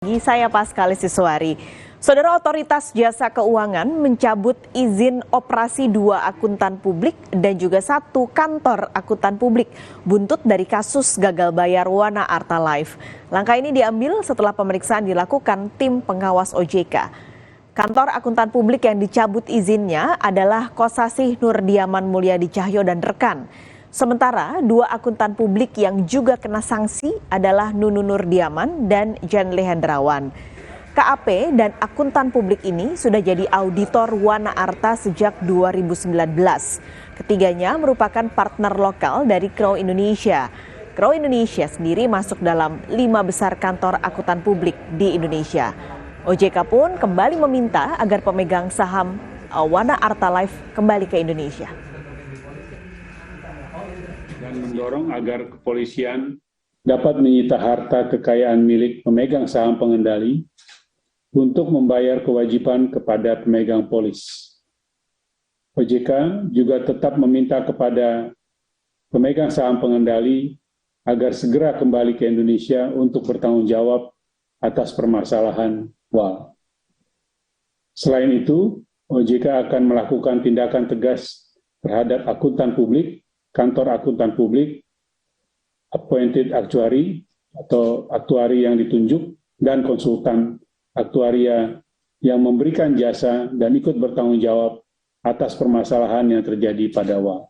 Saya Paskali Siswari. Saudara, Otoritas Jasa Keuangan mencabut izin operasi 2 akuntan publik dan juga 1 kantor akuntan publik buntut dari kasus gagal bayar Wana Arta Life. Langkah ini diambil setelah pemeriksaan dilakukan tim pengawas OJK. Kantor akuntan publik yang dicabut izinnya adalah Kosasih Nurdiaman Mulyadi Cahyo dan rekan. Sementara 2 akuntan publik yang juga kena sanksi adalah Nunu Nurdiaman dan Janle Hendrawan. KAP dan akuntan publik ini sudah jadi auditor Wana Arta sejak 2019. Ketiganya merupakan partner lokal dari Crow Indonesia. Crow Indonesia sendiri masuk dalam 5 besar kantor akuntan publik di Indonesia. OJK pun kembali meminta agar pemegang saham Wana Arta Life kembali ke Indonesia. Dan mendorong agar kepolisian dapat menyita harta kekayaan milik pemegang saham pengendali untuk membayar kewajiban kepada pemegang polis. OJK juga tetap meminta kepada pemegang saham pengendali agar segera kembali ke Indonesia untuk bertanggung jawab atas permasalahan WAL. Selain itu, OJK akan melakukan tindakan tegas terhadap akuntan publik, kantor akuntan publik, appointed actuary atau aktuari yang ditunjuk, dan konsultan aktuaria yang memberikan jasa dan ikut bertanggung jawab atas permasalahan yang terjadi pada WAL.